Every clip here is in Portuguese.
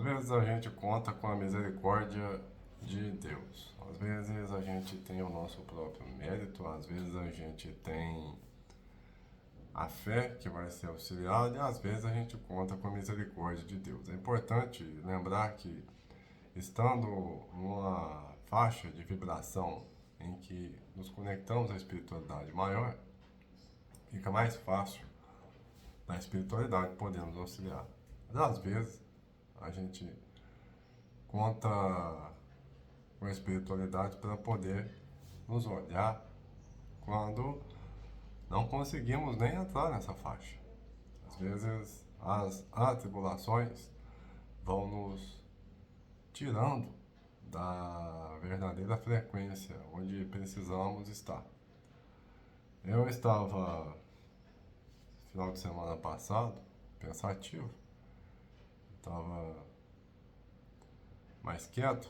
Às vezes a gente conta com a misericórdia de Deus. Às vezes a gente tem o nosso próprio mérito, às vezes a gente tem a fé que vai ser auxiliada e às vezes a gente conta com a misericórdia de Deus. É importante lembrar que estando numa faixa de vibração em que nos conectamos à espiritualidade maior, fica mais fácil na espiritualidade podermos auxiliar. Mas às vezes a gente conta com a espiritualidade para poder nos olhar quando não conseguimos nem entrar nessa faixa. Às vezes as atribulações vão nos tirando da verdadeira frequência onde precisamos estar. Eu estava, final de semana passado, pensativo, estava mais quieto,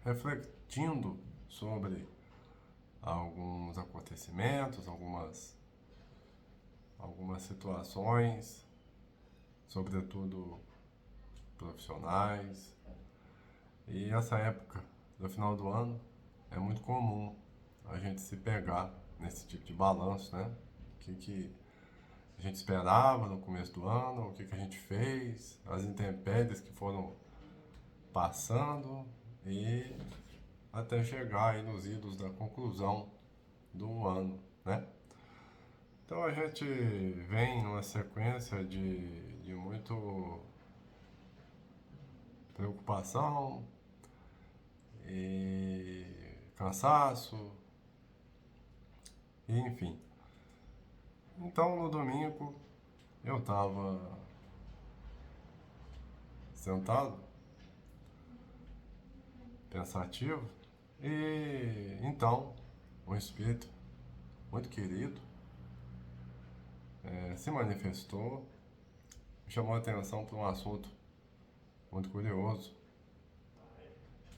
refletindo sobre alguns acontecimentos, algumas situações, sobretudo profissionais. E essa época do final do ano é muito comum a gente se pegar nesse tipo de balanço, né? O que a gente esperava no começo do ano, o que a gente fez, as intempéries que foram passando e até chegar aí nos idos da conclusão do ano, né? Então a gente vem numa sequência de muito preocupação e cansaço, e enfim. Então no domingo eu estava sentado, pensativo, e então um espírito muito querido se manifestou, me chamou a atenção para um assunto muito curioso.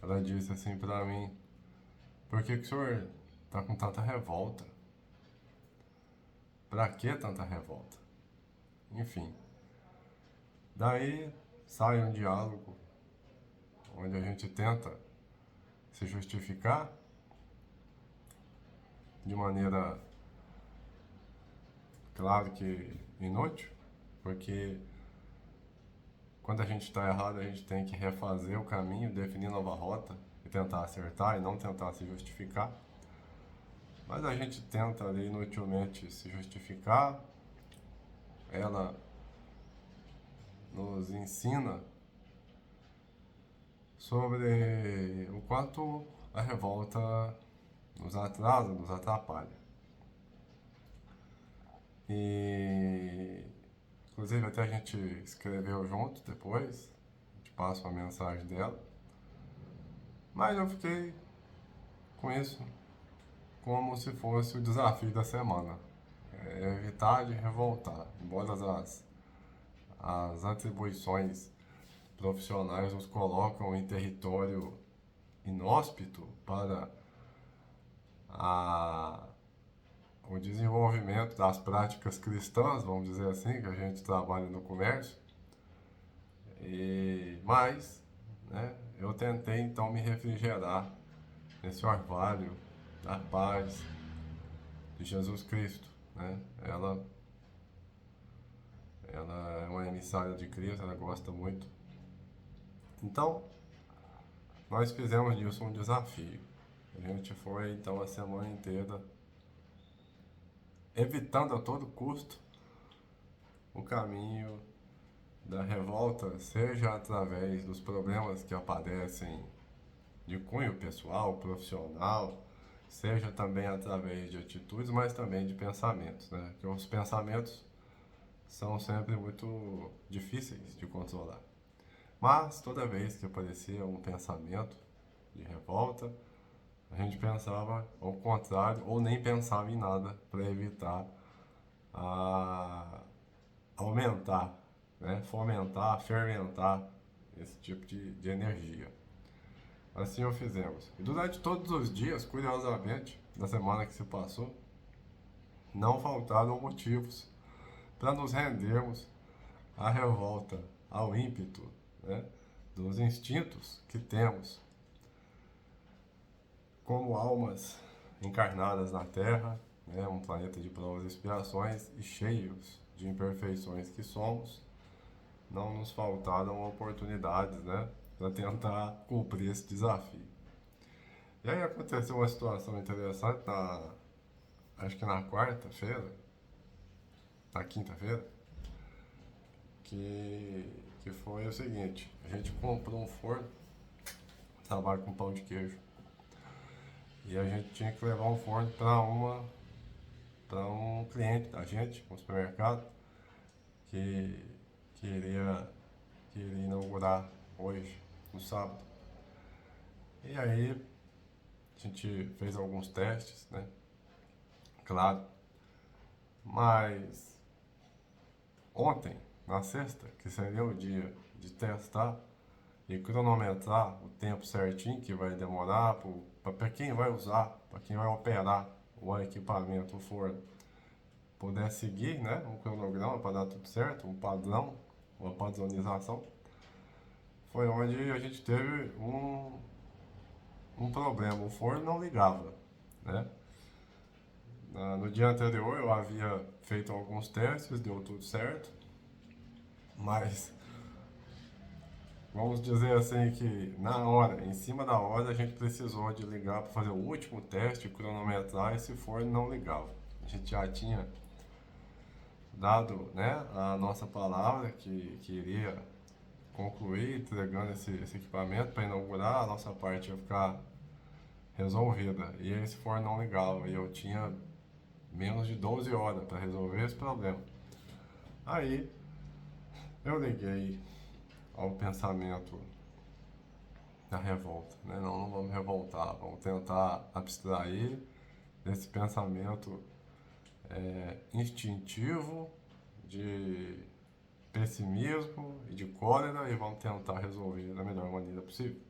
Ela disse assim para mim: por que o senhor está com tanta revolta? Para que tanta revolta? Enfim, daí sai um diálogo onde a gente tenta se justificar de maneira, claro que inútil, porque quando a gente está errado, a gente tem que refazer o caminho, definir nova rota e tentar acertar e não tentar se justificar. Mas a gente tenta ali inutilmente se justificar. Ela nos ensina sobre o quanto a revolta nos atrasa, nos atrapalha. E inclusive até a gente escreveu junto depois, a gente passa uma mensagem dela. Mas eu fiquei com isso como se fosse o desafio da semana. Evitar de revoltar, embora as atribuições profissionais nos colocam em território inóspito para o desenvolvimento das práticas cristãs, vamos dizer assim, que a gente trabalha no comércio. Mas, né, eu tentei então me refrigerar nesse orvalho da paz de Jesus Cristo, né? Ela é uma emissária de Cristo, ela gosta muito. Então, nós fizemos disso um desafio. A gente foi então a semana inteira evitando a todo custo o caminho da revolta, seja através dos problemas que aparecem de cunho pessoal, profissional, seja também através de atitudes, mas também de pensamentos, né? Porque os pensamentos são sempre muito difíceis de controlar. Mas toda vez que aparecia um pensamento de revolta, a gente pensava ao contrário ou nem pensava em nada para evitar aumentar, né? Fomentar, fermentar esse tipo de energia. Assim o fizemos. E durante todos os dias, curiosamente, da semana que se passou, não faltaram motivos para nos rendermos à revolta, ao ímpeto, né, dos instintos que temos como almas encarnadas na Terra, né, um planeta de provas e expiações e cheios de imperfeições que somos, não nos faltaram oportunidades, né, para tentar cumprir esse desafio. E aí aconteceu uma situação interessante acho que na quarta-feira, na quinta-feira, que foi o seguinte: a gente comprou um forno, trabalho com pão de queijo, e a gente tinha que levar um forno para um cliente da gente, um supermercado, que, que, iria, que iria inaugurar hoje, no sábado. E aí a gente fez alguns testes, né? Claro. Mas ontem, na sexta, que seria o dia de testar e cronometrar o tempo certinho que vai demorar para quem vai usar, para quem vai operar o equipamento, o forno, puder seguir, né, um cronograma para dar tudo certo, um padrão, uma padronização, foi onde a gente teve um problema. O forno não ligava, né? No dia anterior eu havia feito alguns testes, deu tudo certo, mas vamos dizer assim que na hora, em cima da hora, a gente precisou de ligar para fazer o último teste, cronometrar, e se forno não ligava. A gente já tinha dado, né, a nossa palavra que iria concluir entregando esse equipamento para inaugurar, a nossa parte ia ficar resolvida. E esse forno não ligava e eu tinha menos de 12 horas para resolver esse problema. Aí eu liguei ao pensamento da revolta, né? Não, não vamos revoltar, vamos tentar abstrair desse pensamento instintivo de pessimismo e de cólera e vamos tentar resolver da melhor maneira possível.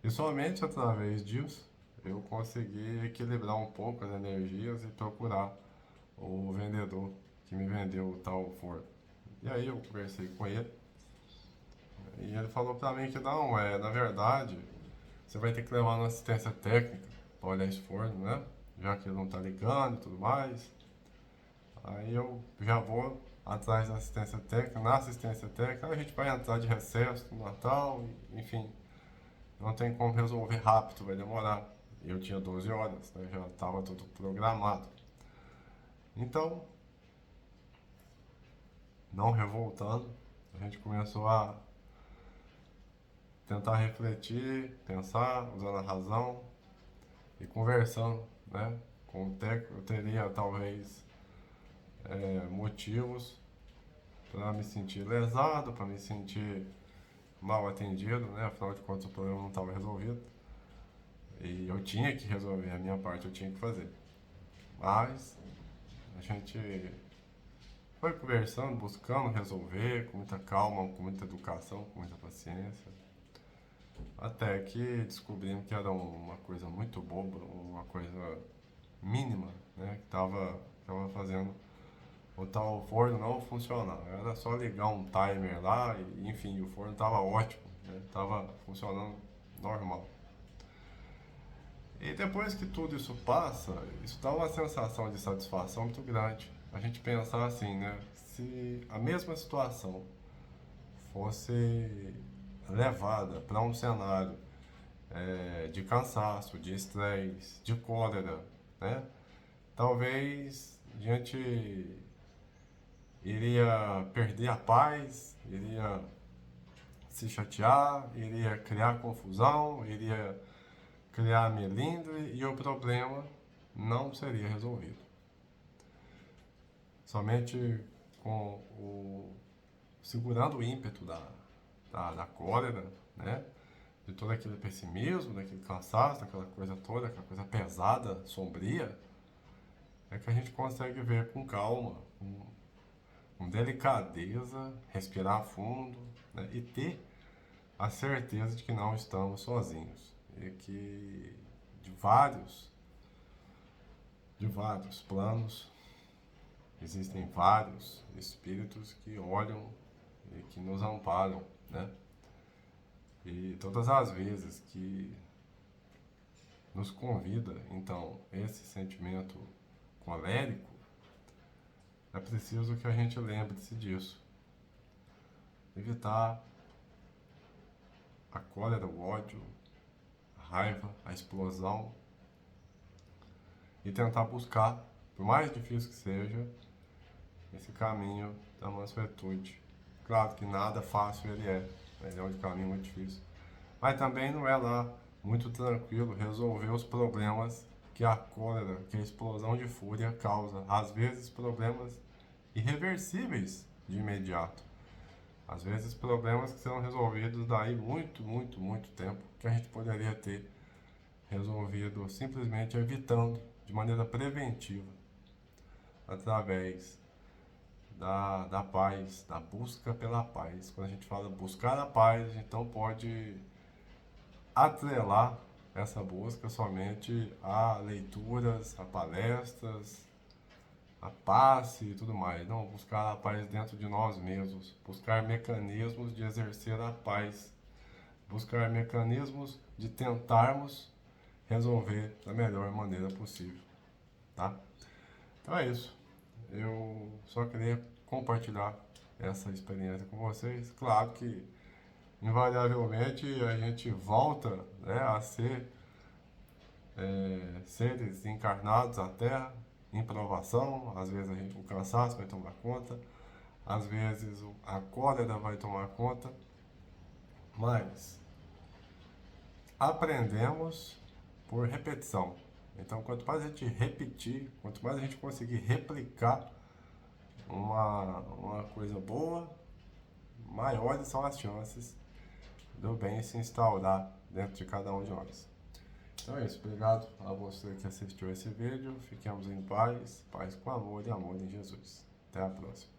E somente através disso eu consegui equilibrar um pouco as energias e procurar o vendedor que me vendeu o tal forno. E aí eu conversei com ele e ele falou pra mim que não, na verdade, você vai ter que levar uma assistência técnica para olhar esse forno, né? Já que ele não tá ligando e tudo mais. Aí eu já vou atrás da assistência técnica. Na assistência técnica a gente vai entrar de recesso no Natal, enfim. Não tem como resolver rápido, vai demorar. Eu tinha 12 horas, né? Já estava tudo programado. Então, não revoltando, a gente começou a tentar refletir, pensar, usando a razão e conversando, né? Com o técnico, eu teria talvez motivos para me sentir lesado, para me sentir mal atendido, né? Afinal de contas o problema não estava resolvido. E eu tinha que resolver, a minha parte eu tinha que fazer. Mas a gente foi conversando, buscando resolver com muita calma, com muita educação, com muita paciência. Até que descobrimos que era uma coisa muito boba, uma coisa mínima, né? Que tava fazendo o tal forno não funcionar. Era só ligar um timer lá e, enfim, o forno tava ótimo, né? Tava funcionando normal. E depois que tudo isso passa, isso dá uma sensação de satisfação muito grande. A gente pensar assim, né? Se a mesma situação fosse levada para um cenário de cansaço, de estresse, de cólera, né? Talvez a gente iria perder a paz, iria se chatear, iria criar confusão, iria criar melindre e o problema não seria resolvido. Somente com segurando o ímpeto da cólera, né? De todo aquele pessimismo, daquele cansaço, daquela coisa toda, aquela coisa pesada, sombria, é que a gente consegue ver com calma, com delicadeza, respirar fundo, né? E ter a certeza de que não estamos sozinhos e que de vários planos existem vários espíritos que olham e que nos amparam, né? E todas as vezes que nos convida, então, esse sentimento colérico, é preciso que a gente lembre-se disso. Evitar a cólera, o ódio, a raiva, a explosão e tentar buscar, por mais difícil que seja, esse caminho da mansuetude. Claro que nada fácil ele é um caminho muito difícil. Mas também não é lá muito tranquilo resolver os problemas que a cólera, que a explosão de fúria causa. Às vezes problemas irreversíveis de imediato. Às vezes problemas que serão resolvidos daí muito tempo, que a gente poderia ter resolvido simplesmente evitando de maneira preventiva, através da paz, da busca pela paz. Quando a gente fala buscar a paz, então pode atrelar essa busca somente a leituras, a palestras, a passe e tudo mais. Não, buscar a paz dentro de nós mesmos, buscar mecanismos de exercer a paz, buscar mecanismos de tentarmos resolver da melhor maneira possível, tá? Então é isso. Eu só queria compartilhar essa experiência com vocês. Claro que invariavelmente a gente volta, né, a ser seres encarnados à Terra, em provação. Às vezes o cansaço vai tomar conta, às vezes a cólera vai tomar conta, mas aprendemos por repetição. Então, quanto mais a gente repetir, quanto mais a gente conseguir replicar uma coisa boa, maiores são as chances do bem se instaurar dentro de cada um de nós. Então é isso, obrigado a você que assistiu esse vídeo, fiquemos em paz, paz com amor e amor em Jesus. Até a próxima.